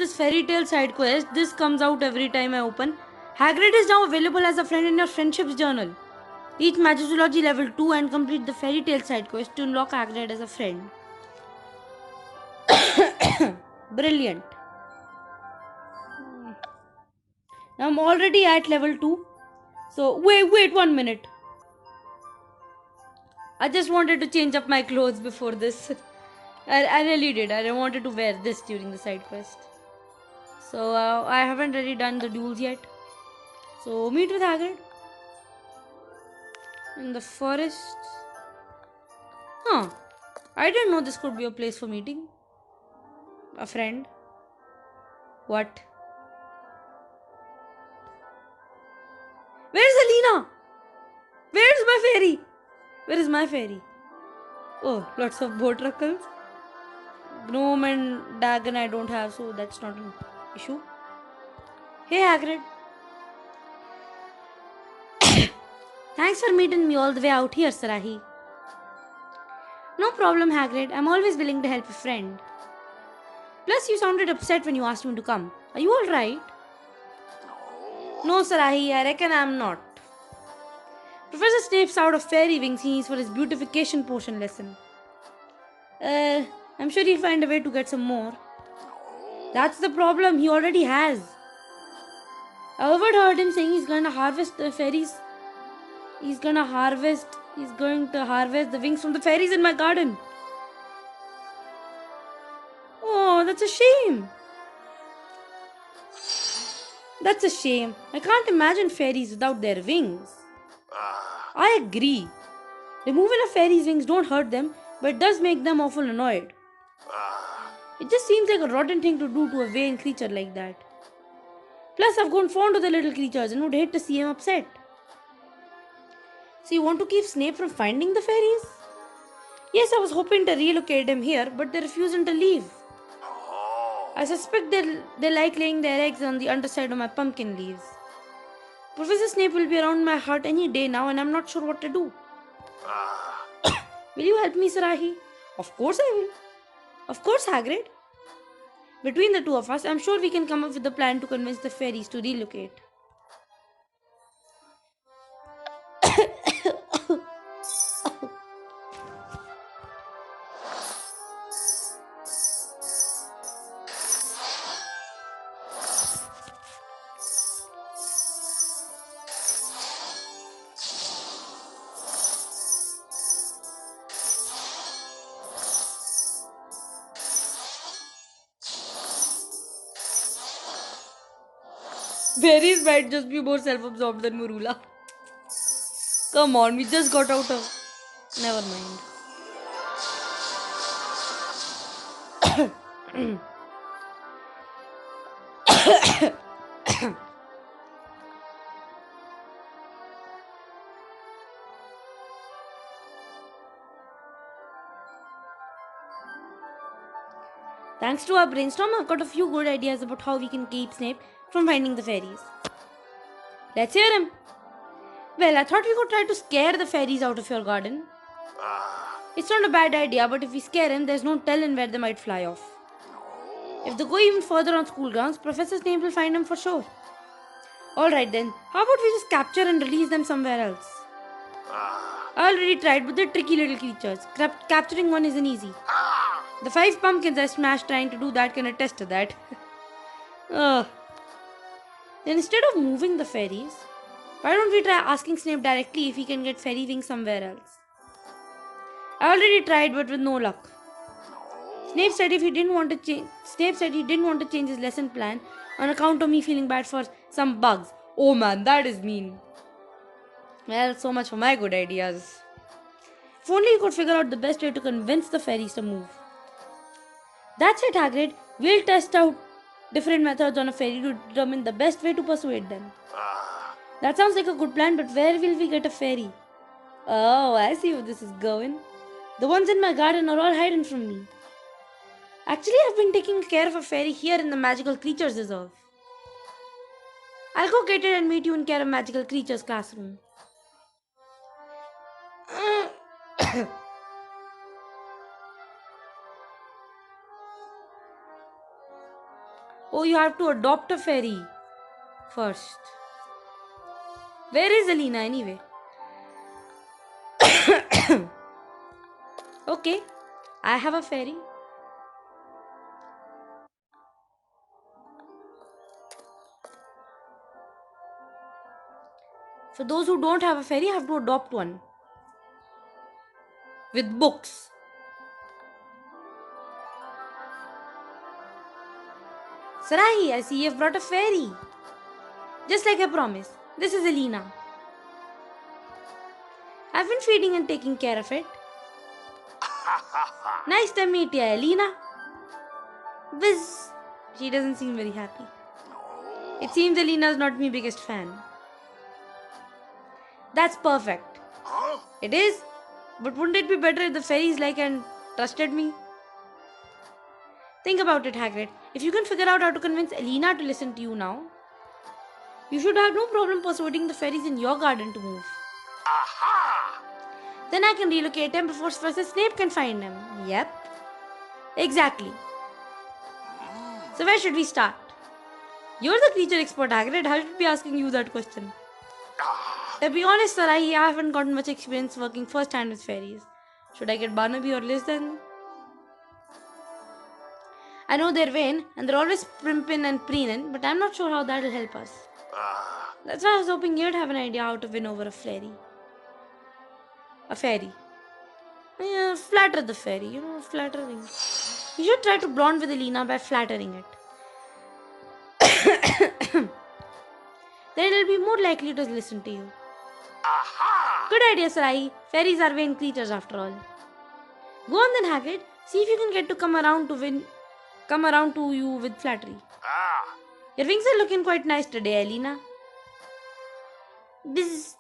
this fairy tale side quest. This comes out every time I open. Hagrid is now available as a friend in your friendships journal. Reach Magicology level 2 and complete the fairy tale side quest to unlock Hagrid as a friend. Brilliant. Now I'm already at level 2. So wait 1 minute. I just wanted to change up my clothes before this. I really did. I wanted to wear this during the side quest. So I haven't really done the duels yet. So meet with Hagrid in the forest. Huh. I didn't know this could be a place for meeting a friend. What? Where's Alina? Where's my fairy? Where is my fairy? Oh, lots of boat truckles. Gnome and Dagon I don't have, so that's not an issue. Hey Hagrid. Thanks for meeting me all the way out here, Sarahi. No problem, Hagrid. I'm always willing to help a friend. Plus, you sounded upset when you asked me to come. Are you alright? No, Sarahi, I reckon I'm not. Professor Snape's out of fairy wings he needs for his beautification potion lesson. I'm sure he'll find a way to get some more. That's the problem, he already has. I overheard him saying he's going to harvest the fairies. He's going to harvest the wings from the fairies in my garden. Oh, that's a shame. That's a shame. I can't imagine fairies without their wings. I agree. Removing a fairy's wings don't hurt them, but it does make them awful annoyed. It just seems like a rotten thing to do to a vain creature like that. Plus, I've grown fond of the little creatures and would hate to see him upset. So you want to keep Snape from finding the fairies? Yes, I was hoping to relocate them here, but they're refusing to leave. I suspect they like laying their eggs on the underside of my pumpkin leaves. Professor Snape will be around my heart any day now and I'm not sure what to do. Will you help me, Sarahi? Of course I will. Of course, Hagrid. Between the two of us, I'm sure we can come up with a plan to convince the fairies to relocate. Fairies might just be more self-absorbed than Murula. Come on, we just got out of... Never mind. Thanks to our brainstorm, I've got a few good ideas about how we can keep Snape from finding the fairies. Let's hear him. Well, I thought we could try to scare the fairies out of your garden. It's not a bad idea, but if we scare him, there's no telling where they might fly off. If they go even further on school grounds, Professor Snape will find them for sure. Alright then, how about we just capture and release them somewhere else? I already tried, but they're tricky little creatures. Capturing one isn't easy. The 5 pumpkins I smashed trying to do that can attest to that. Then instead of moving the fairies, why don't we try asking Snape directly if he can get fairy wings somewhere else? I already tried, but with no luck. Snape said he didn't want to change his lesson plan on account of me feeling bad for some bugs. Oh man, that is mean. Well, so much for my good ideas. If only you could figure out the best way to convince the fairies to move. That's it, Hagrid. We'll test out different methods on a fairy to determine the best way to persuade them. That sounds like a good plan, but where will we get a fairy? Oh, I see where this is going. The ones in my garden are all hidden from me. Actually, I've been taking care of a fairy here in the Magical Creatures Reserve. I'll go get it and meet you in Care of Magical Creatures classroom. Oh, you have to adopt a fairy first. Where is Alina anyway? Okay, I have a fairy. For those who don't have a fairy, have to adopt one. With books. Sarai, I see you've brought a fairy. Just like I promised. This is Alina. I've been feeding and taking care of it. Nice to meet you, Alina. Biz. She doesn't seem very happy. It seems Alina's not my biggest fan. That's perfect. It is? But wouldn't it be better if the fairies liked and trusted me? Think about it, Hagrid. If you can figure out how to convince Alina to listen to you now, you should have no problem persuading the fairies in your garden to move. Aha! Then I can relocate them before Professor Snape can find them. Yep. Exactly. So where should we start? You're the creature expert, Hagrid. I should be asking you that question. To be honest, sir, I haven't got much experience working first hand with fairies. Should I get Barnaby or Liz then? I know they're vain and they're always primping and preening, but I'm not sure how that'll help us. That's why I was hoping you'd have an idea how to win over a fairy. A fairy. Yeah, flatter the fairy, flattering. You should try to bond with Alina by flattering it. Then it'll be more likely to listen to you. Aha! Good idea, Sarai. Fairies are vain creatures after all. Go on then, Hagrid. See if you can get to come around to you with flattery. Your wings are looking quite nice today, Alina. Bizz.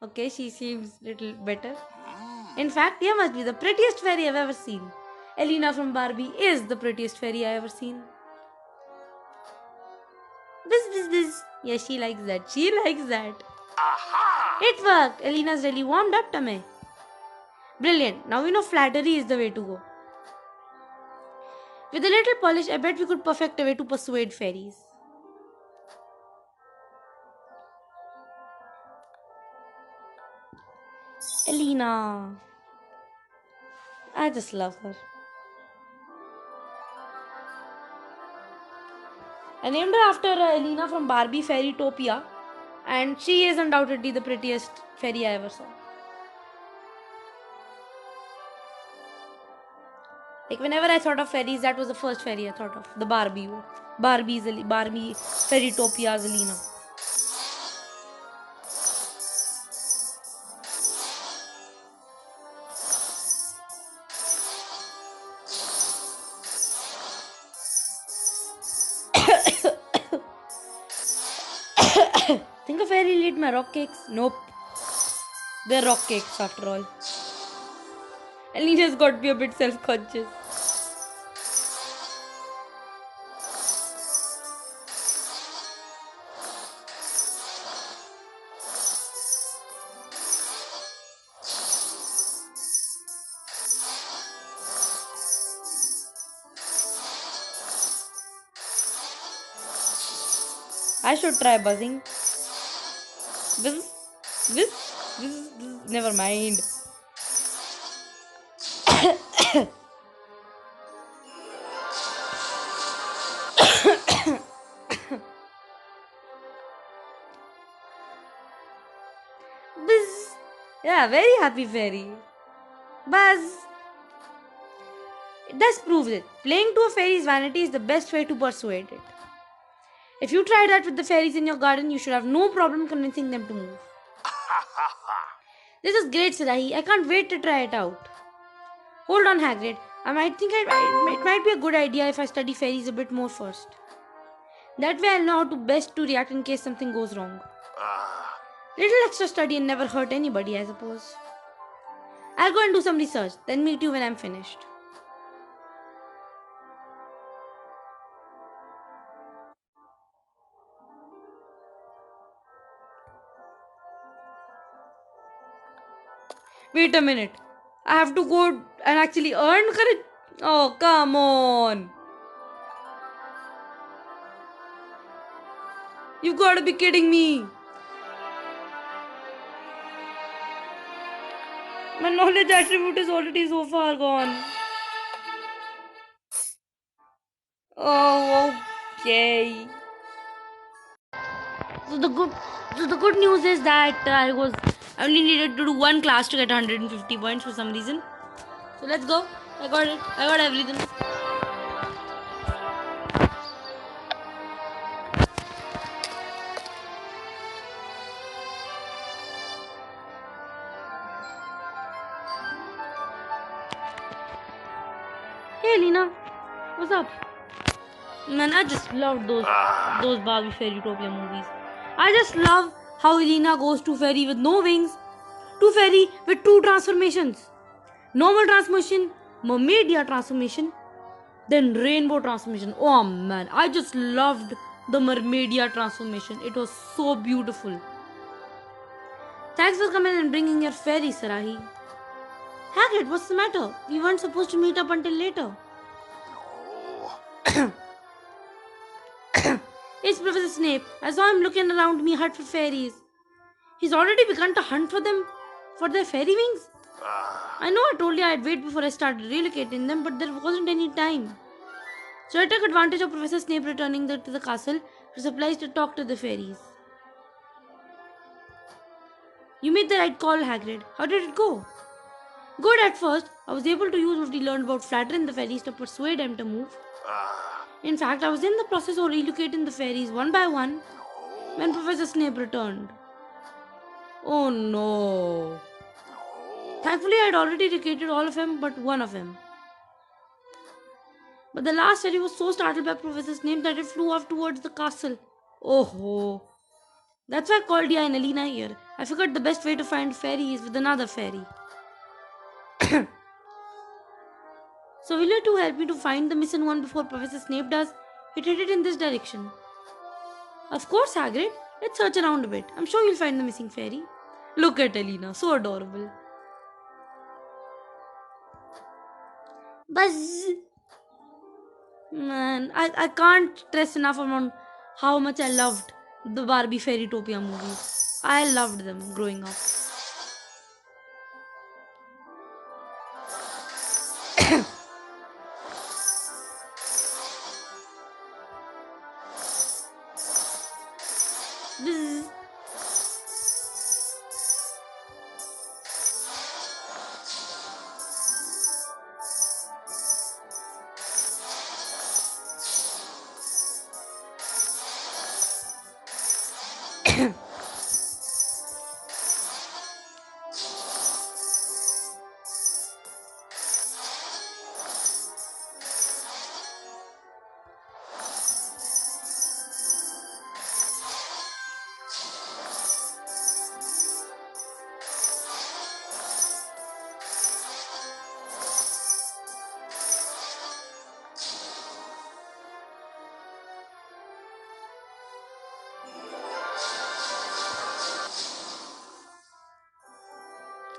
Okay, she seems a little better. In fact, you must be the prettiest fairy I've ever seen. Alina from Barbie is the prettiest fairy I've ever seen. Bizz, bizz, bizz. Yeah, she likes that. She likes that. Aha! It worked. Alina's really warmed up to me. Brilliant. Now we know flattery is the way to go. With a little polish, I bet we could perfect a way to persuade fairies. Alina. I just love her. I named her after Alina from Barbie Fairytopia, and she is undoubtedly the prettiest fairy I ever saw. Like whenever I thought of fairies, that was the first fairy I thought of. The Barbie Fairytopia's Alina. Think a fairy will eat my rock cakes? Nope. They're rock cakes after all. Alina's got to be a bit self-conscious. I should try buzzing. Never mind. Buzz. Yeah, very happy fairy. Buzz. This proves it. Playing to a fairy's vanity is the best way to persuade it. If you try that with the fairies in your garden, you should have no problem convincing them to move. This is great, Sarai. I can't wait to try it out. Hold on, Hagrid. I might think it might be a good idea if I study fairies a bit more first. That way I'll know how to best to react in case something goes wrong. Little extra study and never hurt anybody, I suppose. I'll go and do some research, then meet you when I'm finished. Wait a minute. I have to go and actually earn courage. Oh, come on. You've got to be kidding me. My knowledge attribute is already so far gone. Oh, okay. So the good news is that I only needed to do one class to get 150 points for some reason. So let's go. I got it. I got everything. Hey Lena, what's up? Man, I just loved those Barbie Fairytopia movies. I just love how Elena goes to fairy with no wings, to fairy with two transformations. Normal transformation, mermaidia transformation, then rainbow transformation. Oh man, I just loved the mermaidia transformation. It was so beautiful. Thanks for coming and bringing your fairy, Sarahi. Hagrid, what's the matter? We weren't supposed to meet up until later. It's Professor Snape. I saw him looking around me hut for fairies. He's already begun to hunt for them, for their fairy wings. I know I told you I'd wait before I started relocating them, but there wasn't any time. So I took advantage of Professor Snape returning to the castle for supplies to talk to the fairies. You made the right call, Hagrid. How did it go? Good at first. I was able to use what we learned about flattering the fairies to persuade them to move. In fact, I was in the process of relocating the fairies one by one when Professor Snape returned. Oh no. Thankfully, I had already relocated all of them but one of them. But the last fairy was so startled by Professor Snape that it flew off towards the castle. Oh ho. That's why I called Dia and Alina here. I figured the best way to find fairy is with another fairy. So will you two help me to find the missing one before Professor Snape does? It headed in this direction. Of course, Hagrid. Let's search around a bit. I'm sure you'll find the missing fairy. Look at Alina, so adorable. Buzz! Man, I can't stress enough on how much I loved the Barbie Fairytopia movies. I loved them growing up. Buzz.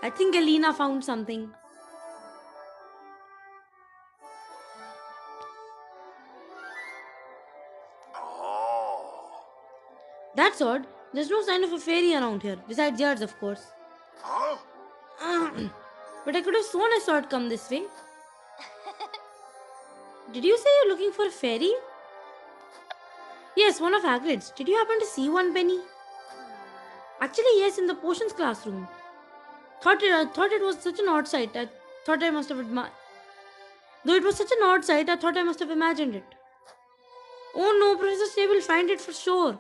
I think Alina found something. That's odd. There's no sign of a fairy around here, besides yours, of course. But I could have sworn I saw it come this way. Did you say you're looking for a fairy? Yes, one of Hagrid's. Did you happen to see one, Penny? Actually, yes, in the potions classroom. Thought it was such an odd sight. I thought I must have Though it was such an odd sight, I thought I must have imagined it. Oh no, Professor Snape will find it for sure.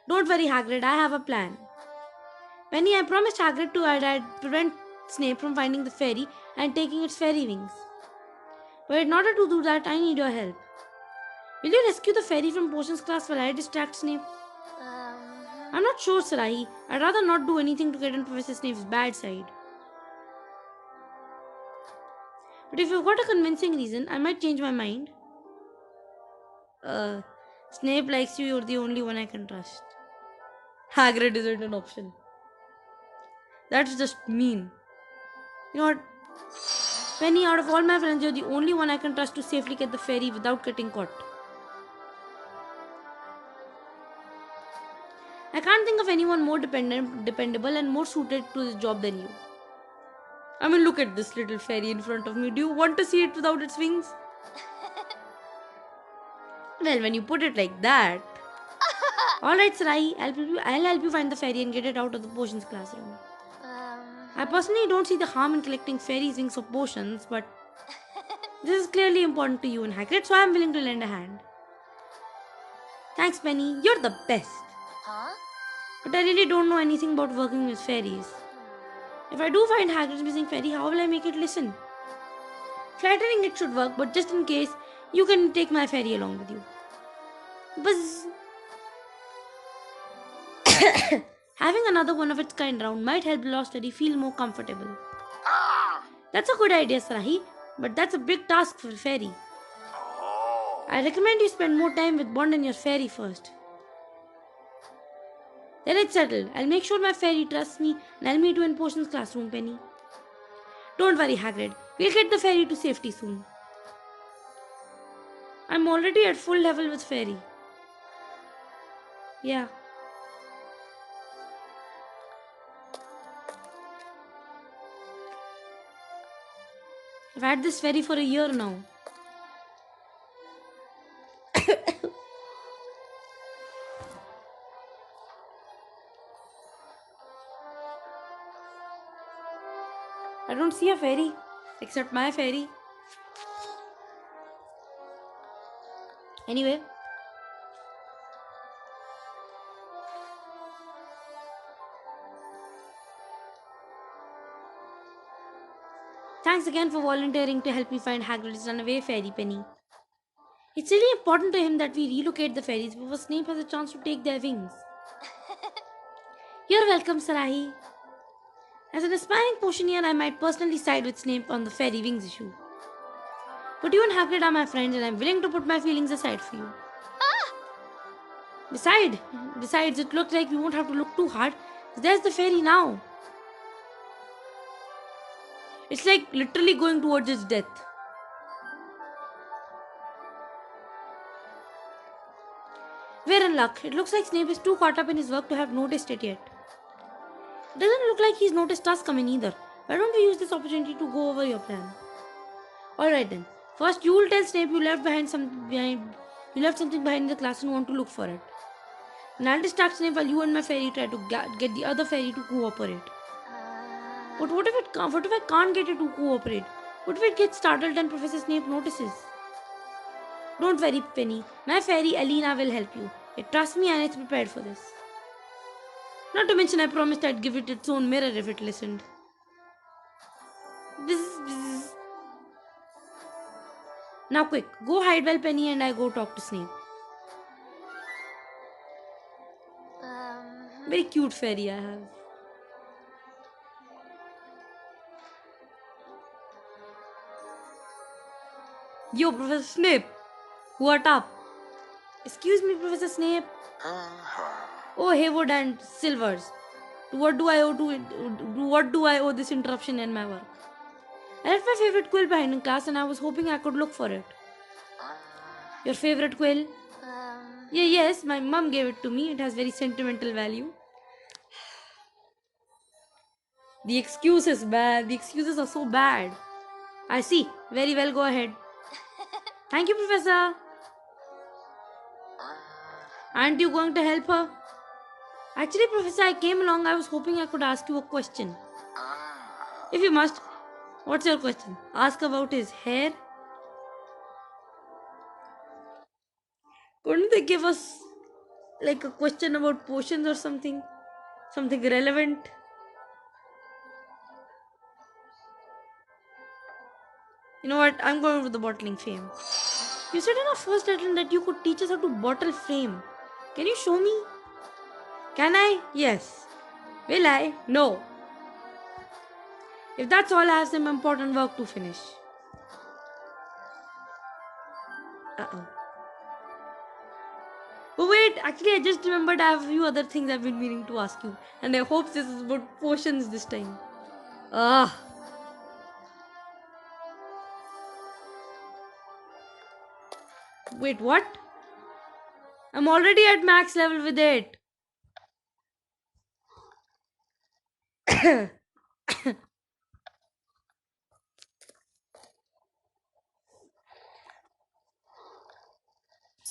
Don't worry, Hagrid. I have a plan. Penny, I promised Hagrid I'd prevent Snape from finding the fairy and taking its fairy wings. But in order to do that, I need your help. Will you rescue the fairy from potions class while I distract Snape? I'm not sure, Sarahi. I'd rather not do anything to get on Professor Snape's bad side. But if you've got a convincing reason, I might change my mind. Snape likes you, you're the only one I can trust. Hagrid isn't an option. That's just mean. You know what? Penny, out of all my friends, you're the only one I can trust to safely get the fairy without getting caught. I can't think of anyone more dependable and more suited to this job than you. I mean, look at this little fairy in front of me. Do you want to see it without its wings? Well, when you put it like that. Alright, Sarai, I'll help you find the fairy and get it out of the potions classroom. I personally don't see the harm in collecting fairies' wings for potions, but this is clearly important to you and Hagrid, so I'm willing to lend a hand. Thanks, Penny. You're the best. But I really don't know anything about working with fairies. If I do find Hagrid's missing fairy, how will I make it listen? Flattering it should work, but just in case, you can take my fairy along with you. Buzz. Having another one of its kind around might help the lost lady feel more comfortable. That's a good idea, Sarahi, but that's a big task for a fairy. I recommend you spend more time with Bond and your fairy first. Then it's settled. I'll make sure my fairy trusts me and I'll meet you in potions classroom, Penny. Don't worry, Hagrid. We'll get the fairy to safety soon. I'm already at full level with fairy. Yeah. I've had this fairy for a year now. I don't see a fairy, except my fairy. Anyway. Thanks again for volunteering to help me find Hagrid's runaway fairy, Penny. It's really important to him that we relocate the fairies before Snape has a chance to take their wings. You're welcome, Sarahi. As an aspiring potioneer, I might personally side with Snape on the fairy wings issue. But you and Hagrid are my friends and I'm willing to put my feelings aside for you. Besides, it looks like we won't have to look too hard. There's the fairy now. It's like literally going towards its death. We're in luck. It looks like Snape is too caught up in his work to have noticed it yet. It doesn't look like he's noticed us coming either. Why don't we use this opportunity to go over your plan? Alright then. First, you will tell Snape you left something behind in the class and want to look for it. And I'll distract Snape while you and my fairy try to get the other fairy to cooperate. But what if I can't get it to cooperate? What if it gets startled and Professor Snape notices? Don't worry, Penny. My fairy Alina will help you. It trusts me and it's prepared for this. Not to mention I promised I'd give it its own mirror if it listened. Bzz. Now quick, go hide while Penny and I go talk to Snape. Very cute fairy I have. Yo, Professor Snape. What up? Excuse me, Professor Snape. Oh, Haywood and Silvers. What do I owe this interruption in my work? I left my favorite quill behind in class and I was hoping I could look for it. Your favorite quill? Yes, my mum gave it to me. It has very sentimental value. The excuse is bad. The excuses are so bad. I see. Very well, go ahead. Thank you, Professor. Aren't you going to help her? Actually, Professor, I came along. I was hoping I could ask you a question. If you must. What's your question? Ask about his hair? Couldn't they give us like a question about potions or something? Something relevant? You know what? I'm going with the bottling frame. You said in our first lesson that you could teach us how to bottle frame. Can you show me? Can I? Yes. Will I? No. If that's all, I have some important work to finish. Uh-oh. But wait, actually I just remembered I have a few other things I've been meaning to ask you. And I hope this is about potions this time. Wait, what? I'm already at max level with it.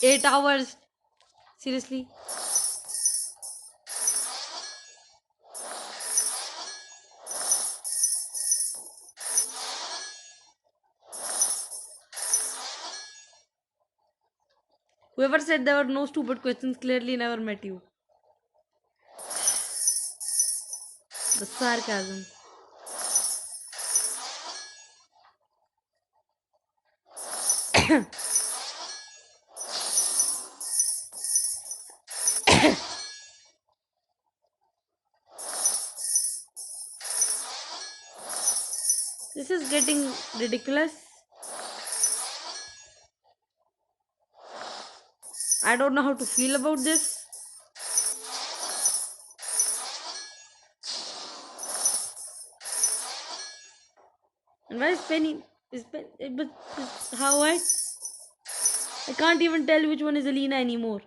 8 hours. Seriously? Whoever said there were no stupid questions clearly never met you. The sarcasm. This is getting ridiculous. I don't know how to feel about this. And why is Penny? But how I can't even tell which one is Alina anymore.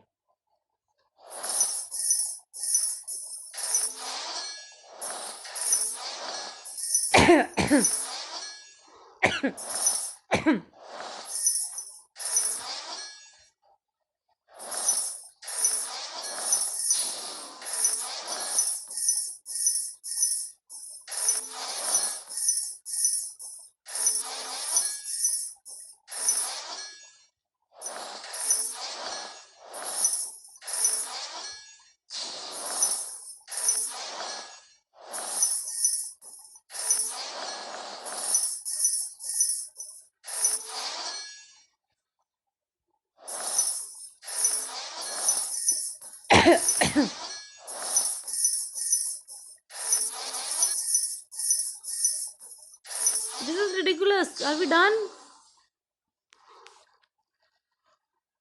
This is ridiculous. Are we done?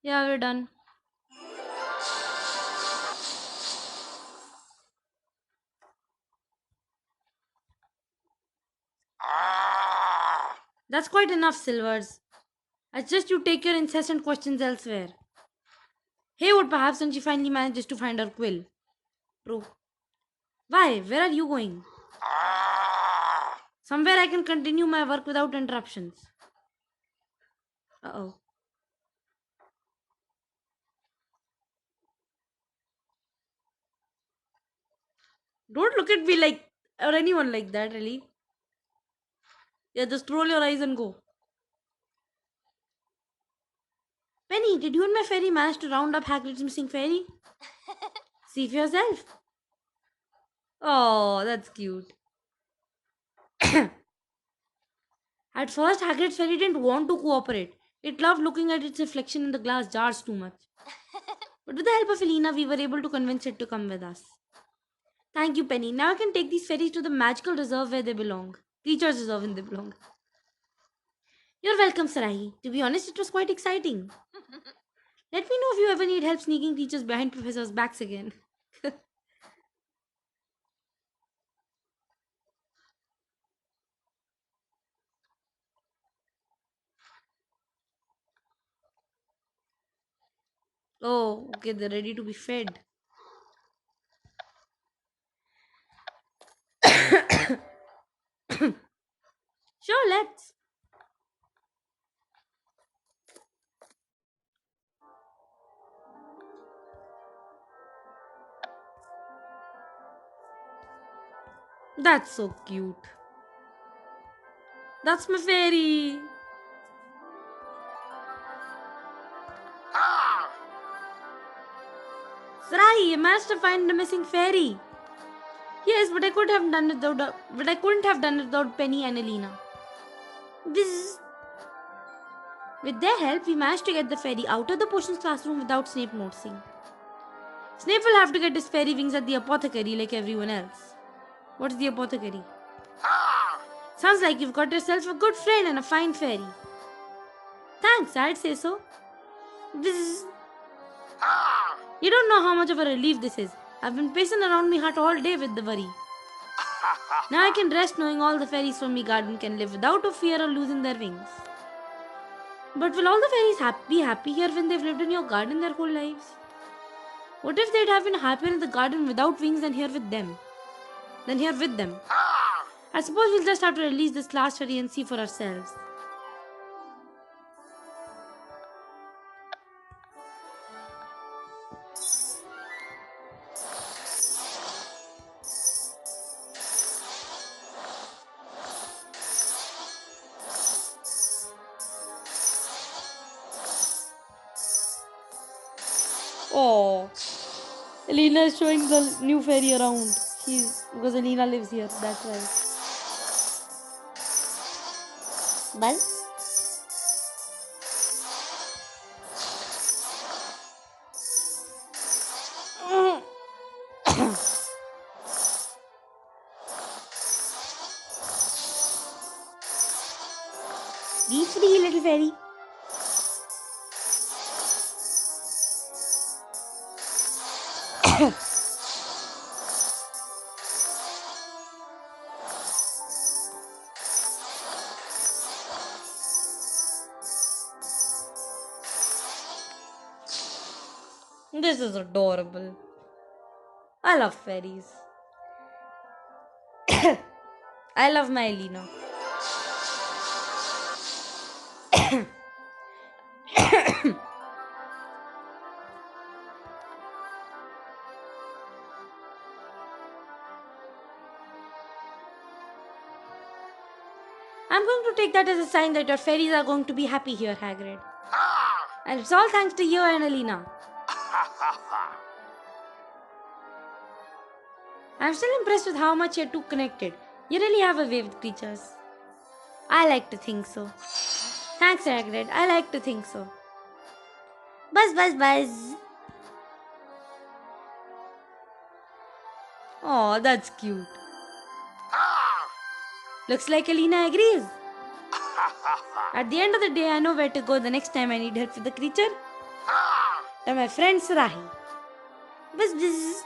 Yeah, we're done. That's quite enough, Silvers. I suggest you take your incessant questions elsewhere. Haywood, perhaps when she finally manages to find her quill. True. Why? Where are you going? Somewhere I can continue my work without interruptions. Uh-oh. Don't look at me like, or anyone like that, really. Yeah, just roll your eyes and go. Penny, did you and my fairy manage to round up Hagrid's missing fairy? See for yourself. Oh, that's cute. At first, Hagrid's fairy didn't want to cooperate. It loved looking at its reflection in the glass jars too much. But with the help of Elena, we were able to convince it to come with us. Thank you, Penny. Now I can take these fairies to the magical reserve where they belong. Teacher's reserve when they belong. You're welcome, Sarahi. To be honest, it was quite exciting. Let me know if you ever need help sneaking teachers behind professors' backs again. Oh, okay, they're ready to be fed. Sure, let's. That's so cute. That's my fairy. Sarai, I managed to find the missing fairy. Yes, but I could have done it without. But I couldn't have done it without Penny and Elena. This. With their help, we managed to get the fairy out of the potions classroom without Snape noticing. Snape will have to get his fairy wings at the apothecary like everyone else. What's the apothecary? Sounds like you've got yourself a good friend and a fine fairy. Thanks, I'd say so. Bzz. You don't know how much of a relief this is. I've been pacing around my hut all day with the worry. Now I can rest knowing all the fairies from my garden can live without a fear of losing their wings. But will all the fairies be happy here when they've lived in your garden their whole lives? What if they'd have been happier in the garden without wings than here with them? then here with them. I suppose we'll just have to release this last fairy and see for ourselves. Oh, Elena is showing the new fairy around. Because Elena lives here, that's why. But be free, little fairy. This is adorable. I love fairies. I love my Elena. I'm going to take that as a sign that your fairies are going to be happy here, Hagrid. And it's all thanks to you and Elena. I'm still impressed with how much you're two connected. You really have a way with creatures. I like to think so. Thanks, Hagrid. I like to think so. Buzz, buzz, buzz. Oh, that's cute. Looks like Elena agrees. At the end of the day, I know where to go the next time I need help with the creature. To my friend Sarahi. Buzz, buzz.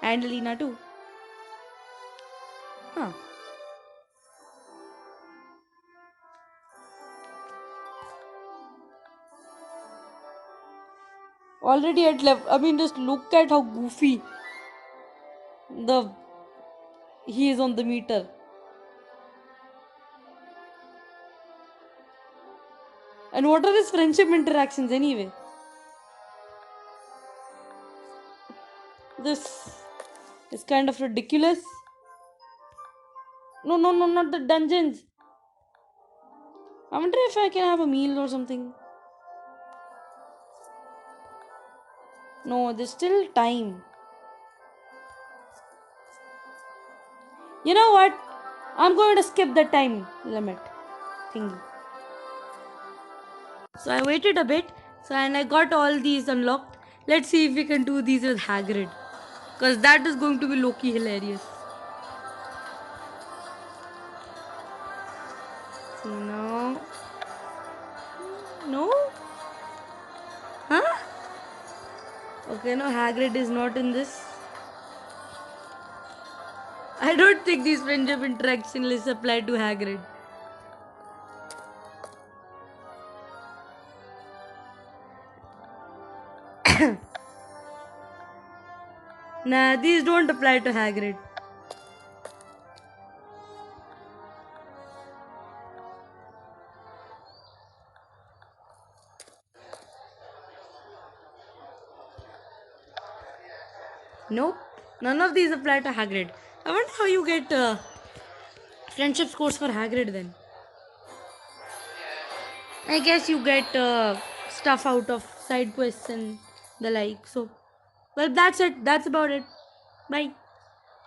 And Elena too. Huh. Already at left. I mean, just look at how goofy he is on the meter. And what are his friendship interactions anyway? This is kind of ridiculous. No, not the dungeons. I wonder if I can have a meal or something. No, there's still time. You know what? I'm going to skip the time limit thingy. So I waited a bit. And I got all these unlocked. Let's see if we can do these with Hagrid. Because that is going to be low-key hilarious. No. No? Huh? Okay, no, Hagrid is not in this. I don't think these friendship interaction lists apply to Hagrid. Nah, these don't apply to Hagrid. Nope, none of these apply to Hagrid. I wonder how you get friendship scores for Hagrid then. I guess you get stuff out of side quests and the like. So, well, that's it. That's about it. Bye.